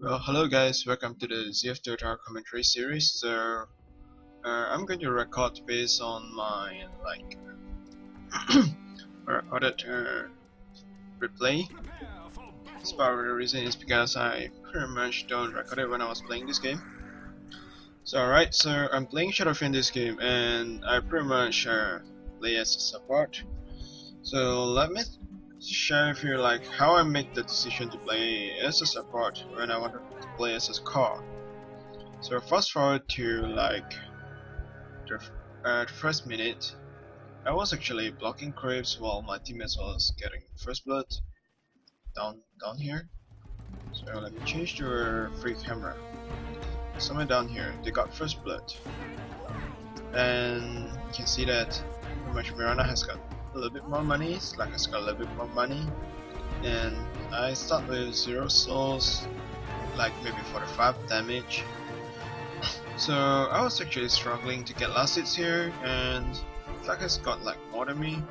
Well, hello guys, welcome to the ZF Dota commentary series. I'm going to record based on my recorded replay. This part of the reason is because I pretty much don't record it when I was playing this game. So I'm playing Shadowfiend in this game, and I pretty much play as a support. So let me share with you how I make the decision to play as a support when I want to play as a core. So fast forward to the first minute, I was actually blocking creeps while my teammates was getting first blood down here. So let me change to a free camera. Somewhere down here, they got first blood, and you can see that pretty much Mirana has got a little bit more money. Slack has got a little bit more money, and I start with 0 souls, like maybe 45 damage. So I was actually struggling to get last hits here, and Slack has got like more than me.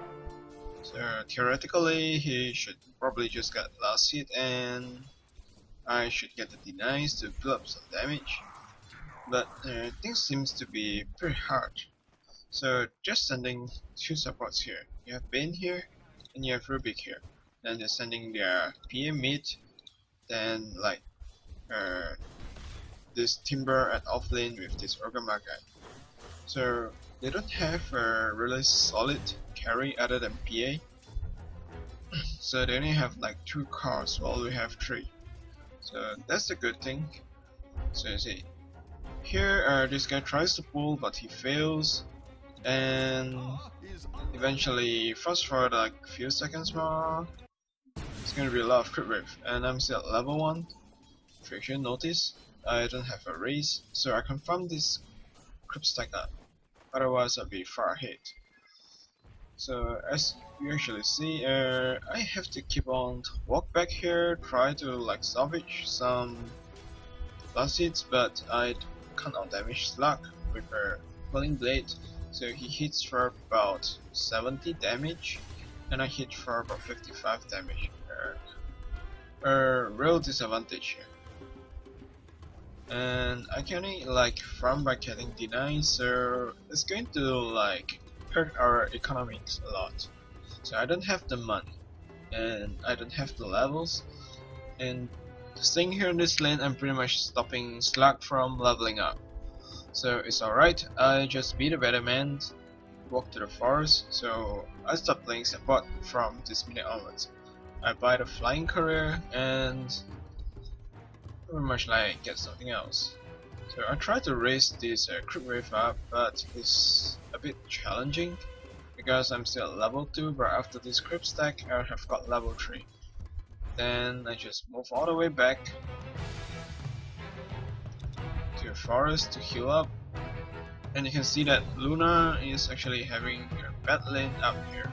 So theoretically, he should probably just get last hit, and I should get the denies to build up some damage. But things seems to be pretty hard. So just sending 2 supports here. You have Bane here, and you have Rubik here. Then they're sending their PA mid, then this Timber at offlane with this Orgrimmar guy. So they don't have a really solid carry other than PA. So they only have like 2 cars while we have 3. So that's a good thing. So you see, here this guy tries to pull but he fails, and eventually fast forward like a few seconds more, it's gonna be a lot of crit wave, and I'm still at level 1. If you should notice, I don't have a raise, so I can farm this crit stack up, otherwise I'll be far ahead. So as you actually see, I have to keep on walk back here, try to like salvage some last hits, but I can't outdamage Slug with a Pulling Blade. So he hits for about 70 damage, and I hit for about 55 damage. A real disadvantage here. And I can only like farm by getting denied, so it's going to hurt our economics a lot. So I don't have the money, and I don't have the levels, and staying here in this lane, I'm pretty much stopping Slug from leveling up. So it's alright, I just be the better man, walk to the forest. So I stopped playing support from this minute onwards. I buy the flying career and pretty much get something else. So I try to raise this crit wave up, but it's a bit challenging because I'm still at level 2, but after this crit stack I have got level 3. Then I just move all the way back to the forest to heal up, and you can see that Luna is actually having a bad lane up here.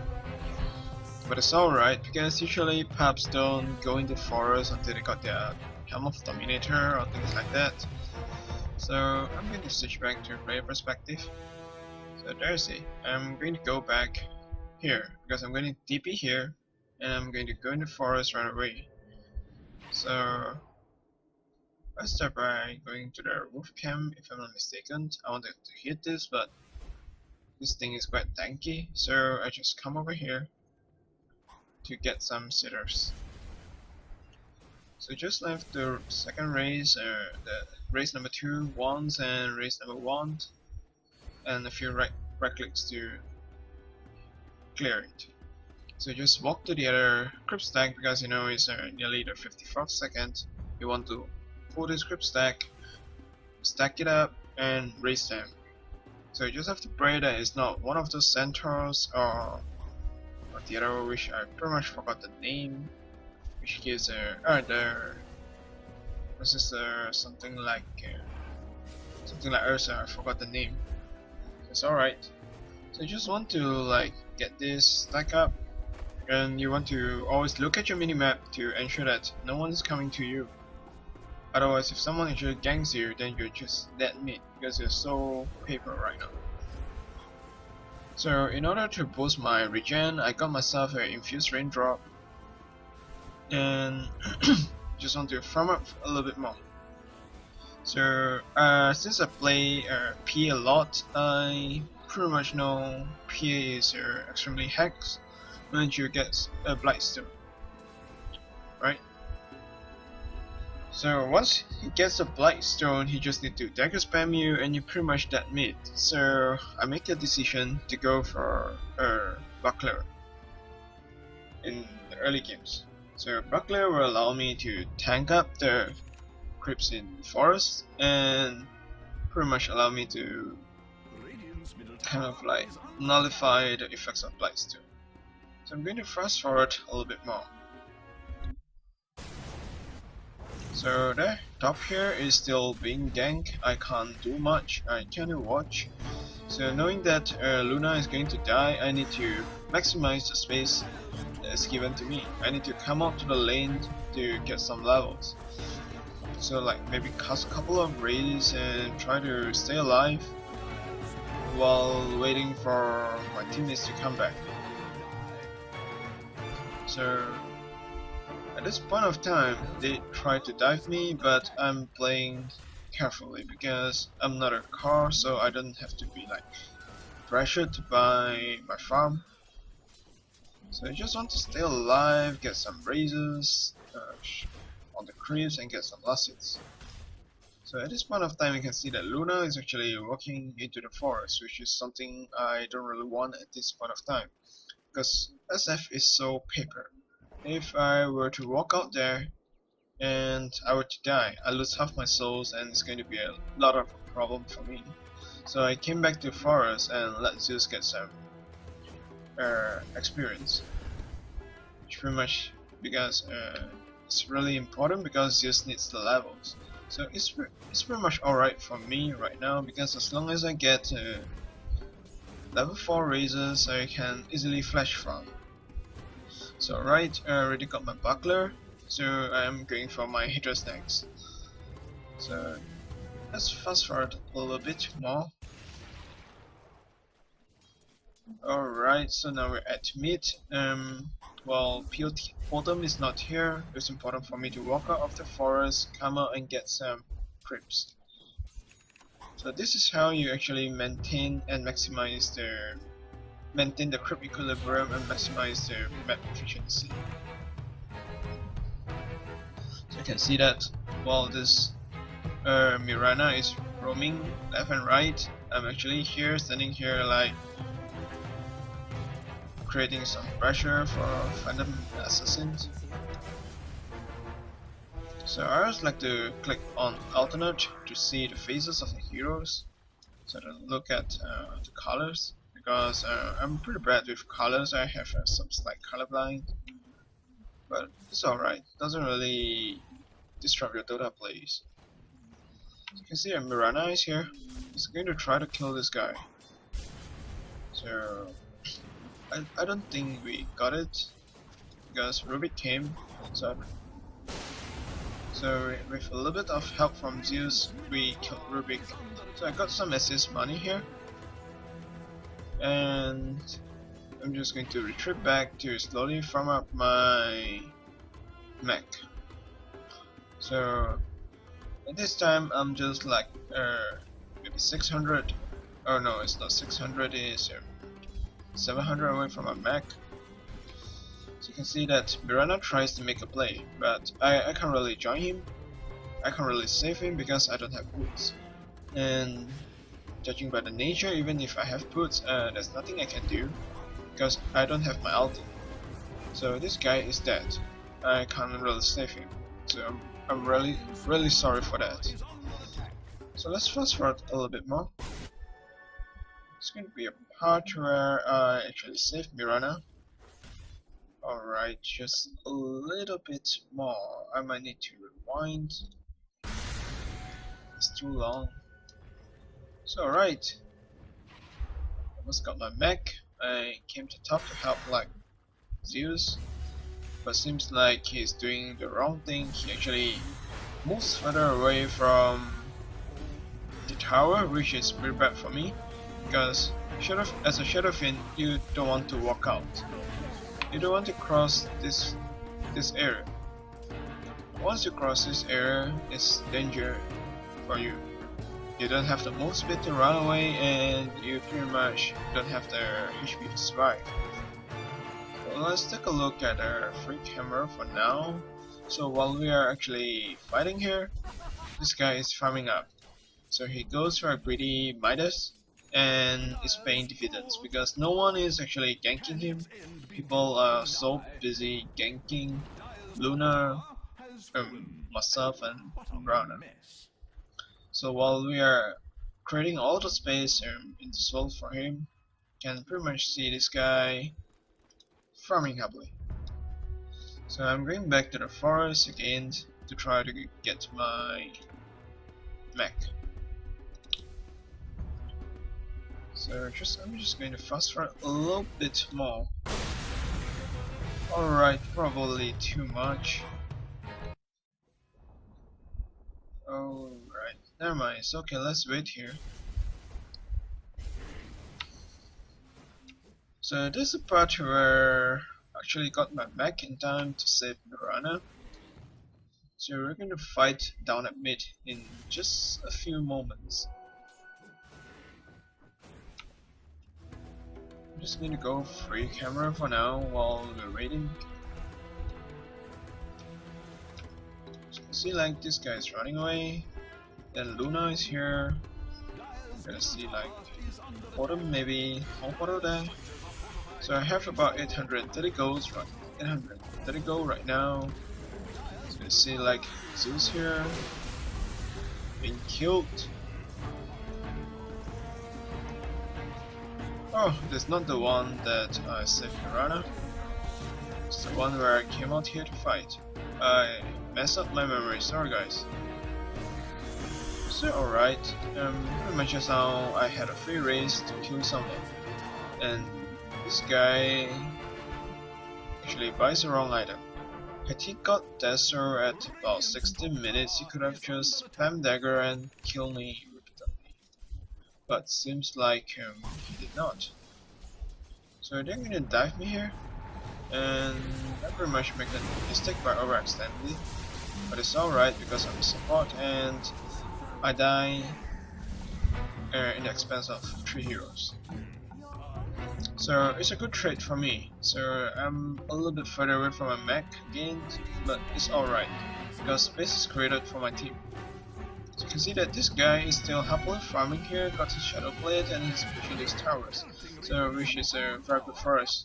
But it's alright, because usually pups don't go into forest until they got their Helm of Dominator or things like that. So I'm going to switch back to player perspective. So there's it. I'm going to go back here because I'm going to TP here, and I'm going to go in the forest right away. So I start by going to the roof camp if I'm not mistaken. I wanted to hit this, but this thing is quite tanky, so I just come over here to get some sitters. So just left the second race, the race number 2 wands and race number 1, and a few right clicks to clear it. So just walk to the other crypt stack because you know it's nearly the 54th second. You want to pull this crypt stack, stack it up, and raise them. So you just have to pray that it's not one of those centaurs or the other, which I pretty much forgot the name, which gives this is something like Ursa. I forgot the name. It's alright. So you just want to get this stack up, and you want to always look at your minimap to ensure that no one is coming to you. Otherwise, if someone actually ganks you, then you're just dead meat because you're so paper right now. So in order to boost my regen, I got myself an infused raindrop, and just want to farm up a little bit more. So since I play P a lot, I pretty much know P is extremely hacked when you get a Blightstone, right? So once he gets a Blightstone, he just need to dagger spam you and you're pretty much dead mid. So I make the decision to go for Buckler in the early games. So Buckler will allow me to tank up the creeps in forest and pretty much allow me to kind of like nullify the effects of Blightstone. So I'm going to fast forward a little bit more. So the top here is still being ganked. I can't do much, I can watch. So knowing that Luna is going to die, I need to maximize the space that's given to me. I need to come out to the lane to get some levels. So like maybe cast a couple of raids and try to stay alive while waiting for my teammates to come back. So at this point of time, they try to dive me, but I'm playing carefully because I'm not a car, so I don't have to be like pressured by my farm. So I just want to stay alive, get some raises on the creeps and get some last hits. So at this point of time, you can see that Luna is actually walking into the forest, which is something I don't really want at this point of time, because SF is so paper. If I were to walk out there and I were to die, I lose half my souls and it's going to be a lot of problem for me. So I came back to forest and let Zeus get some experience, which pretty much because it's really important because Zeus needs the levels. So it's pretty much alright for me right now, because as long as I get level 4 raises, I can easily flash from. So right, I already got my buckler, so I'm going for my Hydras next. So let's fast forward a little bit more. Alright, so now we're at mid. Well, POT Autumn is not here. It's important for me to walk out of the forest, come out and get some creeps. So this is how you actually maintain and maximize the creep equilibrium and maximize the map efficiency. So you can see that while this Mirana is roaming left and right, I'm actually here, standing here like creating some pressure for Phantom Assassins. So I always like to click on alternate to see the faces of the heroes, so to look at the colors, because I'm pretty bad with colors. I have some slight colorblind, but it's alright, doesn't really disrupt your Dota plays. So you can see Mirana is here. He's going to try to kill this guy. So I don't think we got it because Rubik came, so with a little bit of help from Zeus, we killed Rubik. So I got some assist money here, and I'm just going to retreat back to slowly farm up my mech. So at this time I'm just like maybe 600. Oh no, it's not 600. It's 700 away from my mech. So you can see that Mirana tries to make a play, but I can't really join him. I can't really save him because I don't have boots. And judging by the nature, even if I have boots, there's nothing I can do because I don't have my ulti. So this guy is dead. I can't really save him. So I'm really sorry for that. So let's fast forward a little bit more. It's going to be a part where I actually save Mirana. Alright, just a little bit more. I might need to rewind. It's too long. So alright, almost got my mech. I came to top to help like Zeus, but seems like he's doing the wrong thing. He actually moves further away from the tower, which is pretty bad for me, because as a Shadow Fiend, you don't want to walk out. You don't want to cross this area. Once you cross this area, it's danger for you. You don't have the move speed to run away, and you pretty much don't have the HP to survive. So let's take a look at our free camera for now. So while we are actually fighting here, this guy is farming up. So he goes for a greedy Midas and is paying dividends because no one is actually ganking him. People are so busy ganking Luna, myself and Browner. So while we are creating all the space in this world for him, can pretty much see this guy farming happily. So I'm going back to the forest again to try to get my mech. So I'm just going to fast forward a little bit more. Alright, probably too much. Alright, never mind. It's okay, let's wait here. So this is the part where I actually got my mech in time to save Mirana. So we're going to fight down at mid in just a few moments. I'm just going to go free camera for now while we're waiting. So you can see like this guy is running away. Then Luna is here. I'm gonna see like bottom maybe whole bottom there. So I have about 830 golds, right? 830 gold right now. So you see like Zeus here being killed. Oh, that's not the one that I saved Mirana. It's the one where I came out here to fight. I messed up my memory, sorry guys. So alright, pretty much just now I had a free race to kill someone. And this guy actually buys the wrong item. Had he got Desert at about 16 minutes, he could have just spam dagger and kill me repeatedly. But seems like he did not. So they're gonna dive me here, and I pretty much make a mistake by overextending. But it's alright because I'm a support and I die in the expense of 3 heroes. So it's a good trade for me. So I'm a little bit further away from my mech again, but it's alright because space is created for my team. So you can see that this guy is still happily farming here, got his Shadow Blade and he's pushing these towers, so which is very good for us.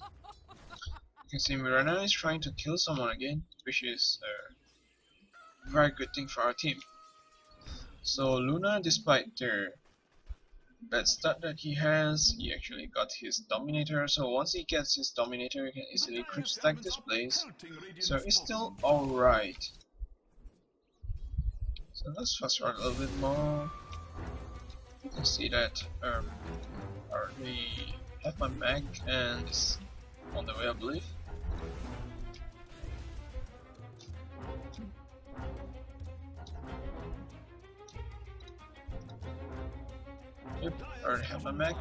You can see Mirana is trying to kill someone again, which is a very good thing for our team. So Luna, despite the bad start that he has, he actually got his Dominator, so once he gets his Dominator he can easily creep stack this place, so it's still alright. So let's fast forward a little bit more. You can see that I already have my mech and it's on the way, I believe. Yep, I already have my mech.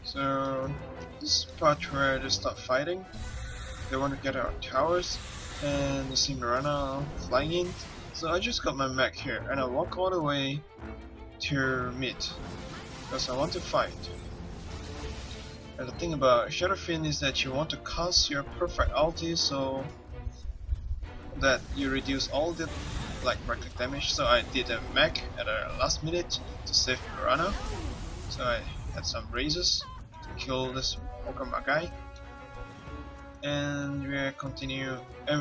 So this is part where they start fighting. They want to get our towers, and you see Mirana flying in. So I just got my mech here, and I walk all the way to mid because I want to fight. And the thing about Shadowfiend is that you want to cast your perfect ulti so that you reduce all the right click damage. So I did a mech at the last minute to save Mirana. So I had some raises to kill this Pokemon guy. And we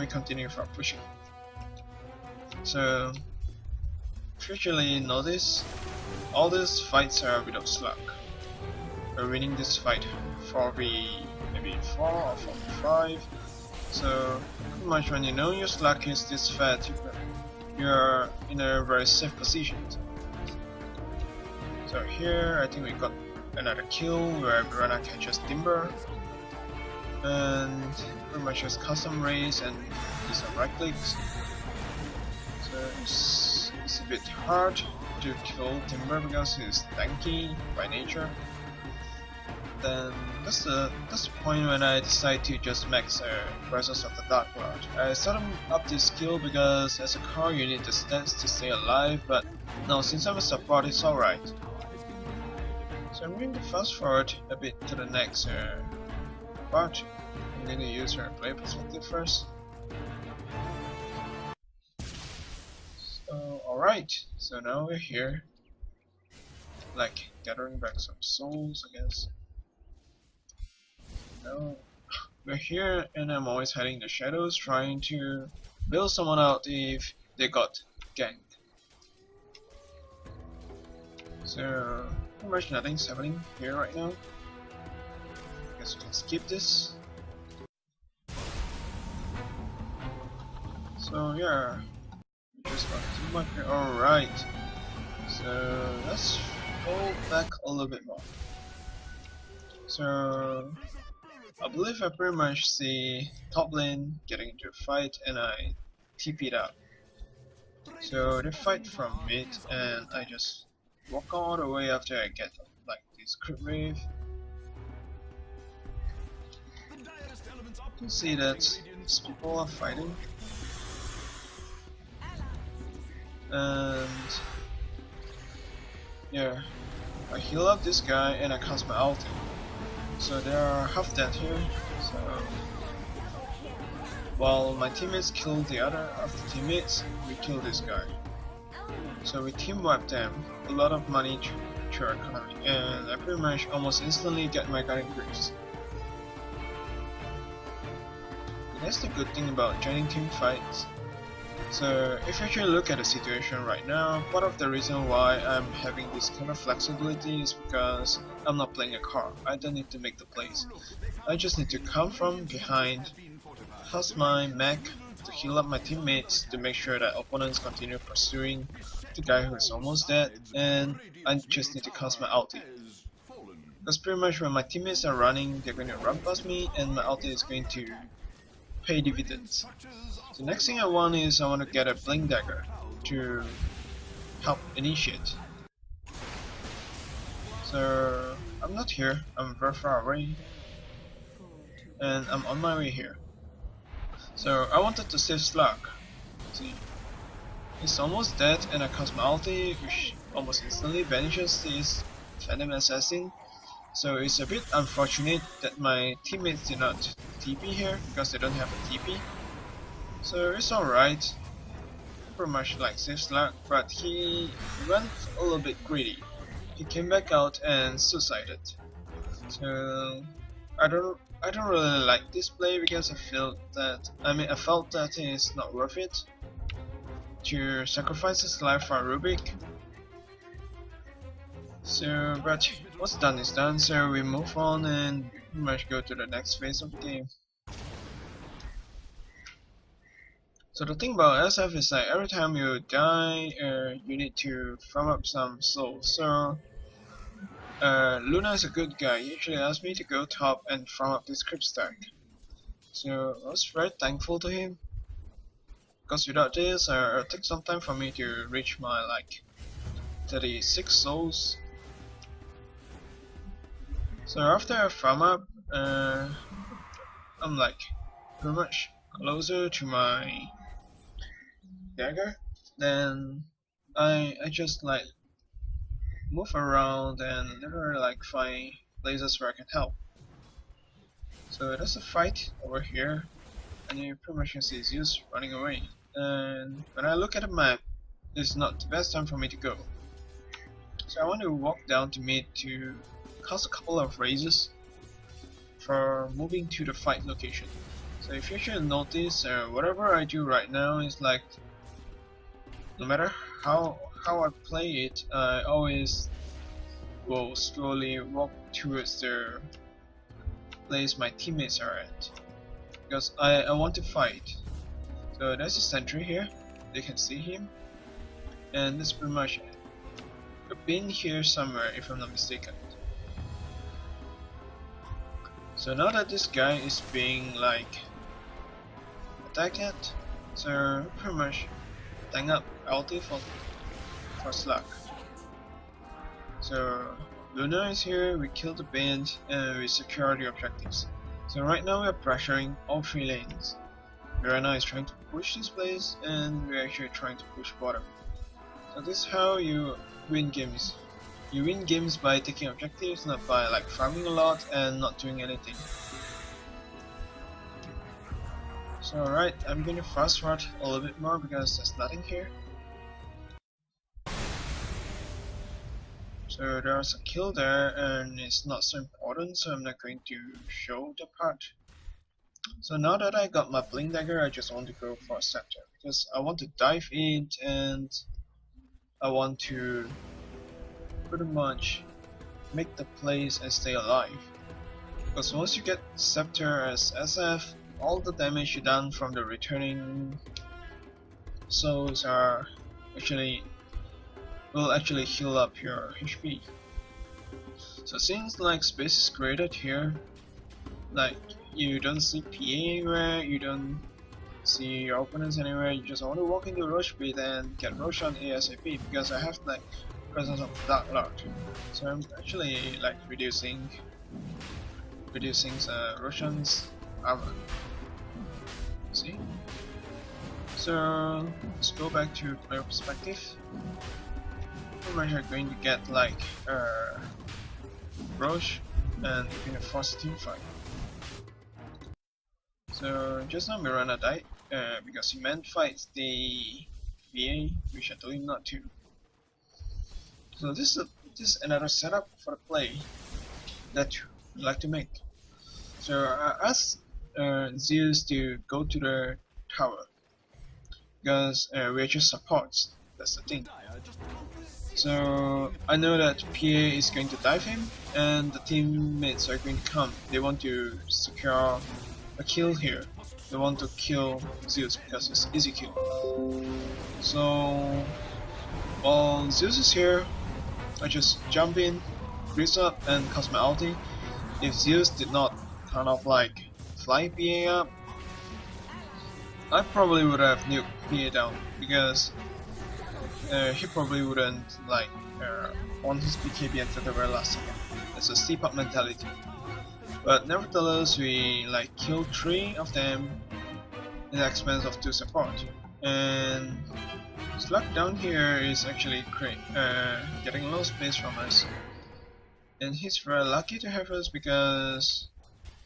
continue for pushing. So visually notice all these fights are without slug. We're winning this fight 4v maybe 4 or 4v5. So pretty much when you know your slug is this fat, you're in a very safe position. So here I think we got another kill where Mirana catches Timber. And pretty much just custom raise and do some right clicks. So it's a bit hard to kill Timber because he's tanky by nature. then that's the point when I decide to just max Presence of the Dark Lord. I set up this skill because as a car you need the stats to stay alive, but now since I'm a support it's alright. So I'm going to fast forward a bit to the next part. I'm going to use her play perspective first. So alright, so now we're here, like gathering back some souls I guess. Now we're here and I'm always hiding in the shadows trying to bail someone out if they got ganked. So pretty much nothing's happening here right now. I guess we can skip this. So yeah, we just got too much here. Alright. So let's go back a little bit more. So I believe I pretty much see top lane getting into a fight and I TP'd out. So they fight from mid and I just walk all the way after I get like this crit wave. You can see that these people are fighting. And yeah, I heal up this guy and I cast my ulti. So they are half dead here, so while my teammates kill the other of the teammates, we kill this guy. So we team wipe them, a lot of money to our economy, and I pretty much almost instantly get my gun increased. That's the good thing about joining team fights. So if you actually look at the situation right now, part of the reason why I'm having this kind of flexibility is because I'm not playing a car. I don't need to make the plays. I just need to come from behind, toss my mech to heal up my teammates to make sure that opponents continue pursuing the guy who is almost dead, and I just need to cast my ulti. Because pretty much when my teammates are running, they're going to run past me and my ulti is going to pay dividends. The next thing I want to get a Blink Dagger to help initiate. So I'm not here, I'm very far away and I'm on my way here. So I wanted to save Slug. See, he's almost dead and I cast my ulti which almost instantly banishes this Phantom Assassin. So it's a bit unfortunate that my teammates did not TP here because they don't have a TP. So it's alright, pretty much like save Slug, but he went a little bit greedy. He came back out and suicided. So I don't really like this play because I felt that it's not worth it to sacrifice his life for Rubik. So but what's done is done, so we move on and pretty much go to the next phase of the game. So the thing about SF is that every time you die, you need to farm up some souls. So Luna is a good guy. He actually asked me to go top and farm up this crypt stack. So I was very thankful to him, because without this, it'll take some time for me to reach my like 36 souls. So after I farm up, I'm like pretty much closer to my dagger. Then I just like move around and never like find places where I can help. So there's a fight over here, and you pretty much can see Zeus running away. And when I look at the map, it's not the best time for me to go. So I want to walk down to mid to cast a couple of raises for moving to the fight location. So if you should notice, whatever I do right now is like, no matter how I play it, I always will slowly walk towards the place my teammates are at, because I want to fight. So there's a sentry here, they can see him, and this is pretty much a pin here somewhere if I'm not mistaken. So now that this guy is being like attacked at, so pretty much tank up ulti for Slug. So Luna is here, we kill the band, and we secure the objectives. So right now we are pressuring all 3 lanes. Mirana is trying to push this place, and we're actually trying to push bottom. So this is how you win games. You win games by taking objectives, not by like farming a lot and not doing anything. So alright, I'm going to fast forward a little bit more because there's nothing here. So there's a kill there and it's not so important, so I'm not going to show the part. So now that I got my Blink Dagger, I just want to go for a Scepter because I want to dive in and I want to pretty much make the place and stay alive. Because once you get Scepter as SF, all the damage you done from the returning souls are will actually heal up your HP. So since like space is created here, like you don't see PA anywhere, you don't see your opponents anywhere, you just want to walk into Rush Pit and get Roshan ASAP because I have like presence of Dark Lord. So I'm actually like reducing Roshan's armor. See? So let's go back to player perspective. Pretty much are going to get like Roche and we're going to force a team fight. So just now Mirana died because he meant fights the VA, which I told him not to. So this is another setup for the play that you like to make. So I asked Zeus to go to the tower because we're just supports. That's the thing. So I know that PA is going to dive him, and the teammates are going to come. They want to secure a kill here. They want to kill Zeus because it's easy kill. So while Zeus is here, I just jump in, freeze up, and cast my ulti. If Zeus did not kind of like fly PA up, I probably would have nuked PA down because he probably wouldn't like want his BKB until the very last second. It's a steep up mentality. But nevertheless, we like kill 3 of them at the expense of 2 support. And Slug down here is actually getting a lot of space from us. And he's very lucky to have us because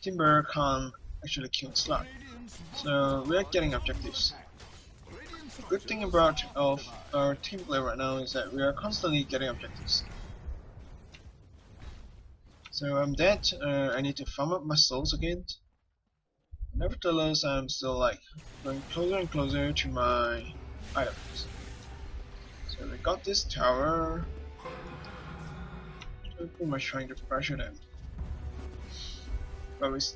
Timber can't actually kill Slug. So we're getting objectives. The good thing about our team play right now is that we are constantly getting objectives. So I'm dead, I need to farm up my souls again. Nevertheless, I'm still like going closer and closer to my items. So we got this tower. So we're pretty much trying to pressure them. But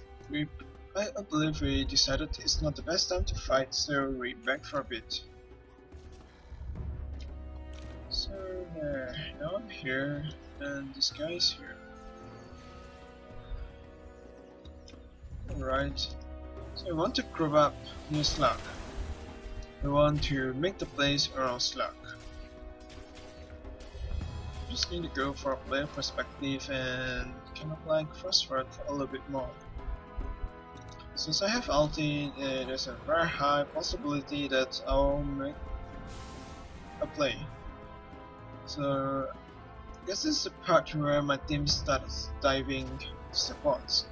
I believe we decided it's not the best time to fight, so we back for a bit. So now I'm here, and this guy is here. Alright, so we want to group up near Slug. We want to make the place around Slug. Just need to go for a player perspective and kind of like fast forward a little bit more. Since I have ulti, there's a very high possibility that I'll make a play. So I guess this is the part where my team starts diving supports.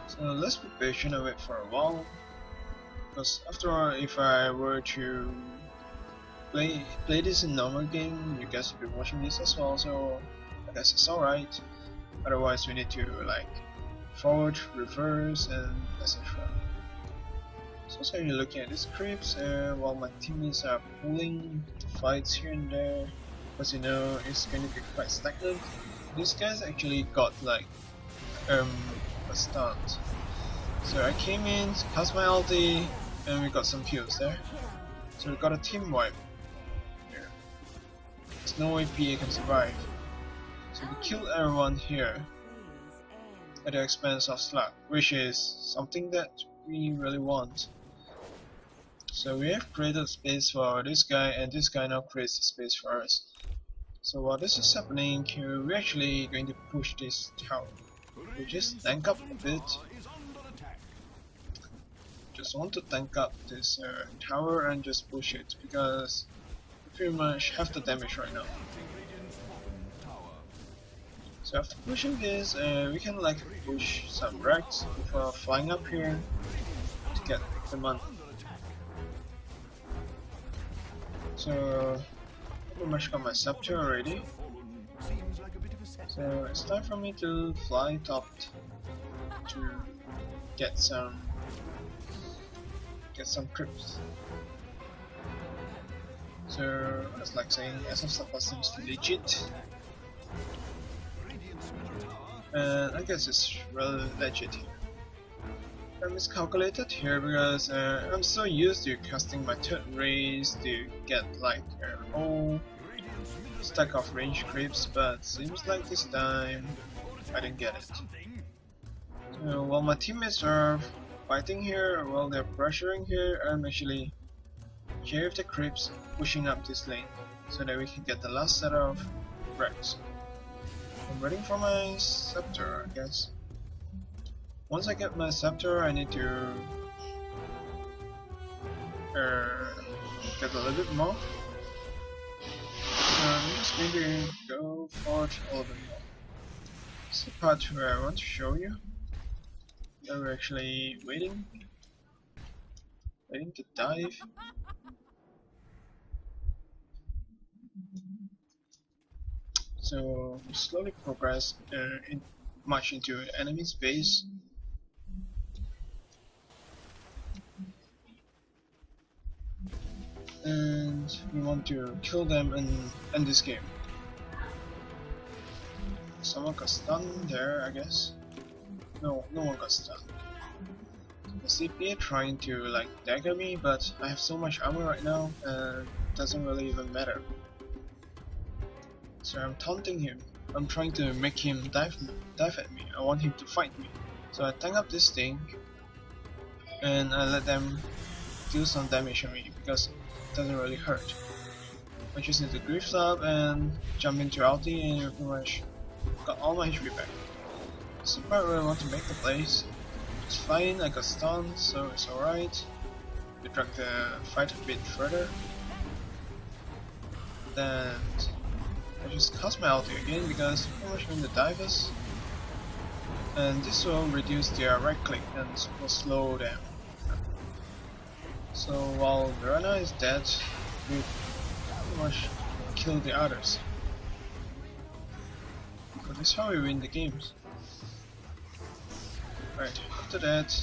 So let's be patient and wait for a while, because after all, if I were to play this in normal game, you guys will be watching this as well, so I guess it's alright. Otherwise we need to like forward, reverse, and etc. So you're looking at these creeps while my teammates are pulling fights here and there, because you know it's going to be quite stagnant. These guys actually got like a stunt. So I came in, cast my ulti, and we got some kills there. So we got a team wipe here. There's no way PA can survive. So we killed everyone here at the expense of Slug, which is something that we really want. So we have created space for this guy, and this guy now creates the space for us. So while this is happening, we're actually going to push this tower. We just tank up a bit. Just want to tank up this tower and just push it, because we pretty much have the damage right now. So after pushing this, we can like push some wrecks before flying up here to get the money. So I pretty much got my scepter already. So it's time for me to fly top to get some crypts. So as like saying, SF Support seems legit. And I guess it's really legit here. I miscalculated here because I'm so used to casting my third raise to get like a whole stack of range creeps, but seems like this time I didn't get it. So while my teammates are fighting here, while they're pressuring here, I'm actually here with the creeps pushing up this lane so that we can get the last set of wrecks. I'm waiting for my scepter, I guess. Once I get my scepter, I need to get a little bit more. So I'm just going to go for it a little bit more. This is the part where I want to show you that we're actually waiting to dive. So we slowly progress much into enemy space. And we want to kill them and end this game. Someone got stunned there, I guess. No one got stunned. The CPA trying to like dagger me, but I have so much armor right now, and it doesn't really even matter. So I'm taunting him. I'm trying to make him dive at me. I want him to fight me. So I tank up this thing, and I let them do some damage on me because it doesn't really hurt. I just need to grief up and jump into ulti, and you pretty much got all my HP back. This is the part where I want to make the plays. It's fine, I got stunned, so it's alright. We drag the fight a bit further. Then I just cast my ulti again because I'm pretty much in the divers. And this will reduce their right click and will slow them. So while Verona is dead, we pretty much kill the others. So this is how we win the games. Right, after that,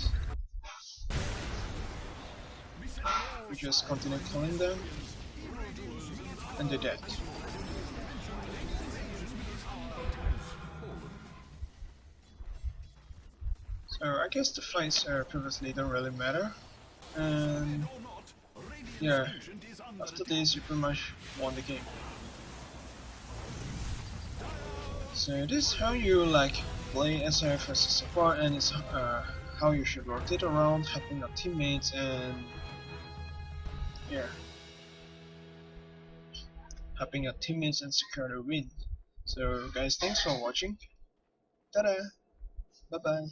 we just continue killing them, and they're dead. So I guess the fights previously don't really matter, and yeah, after this you pretty much won the game. So this is how you like play SF as a support, and it's how you should rotate around, helping your teammates, and yeah, helping your teammates and secure the win. So guys, thanks for watching. Ta-da! Bye bye.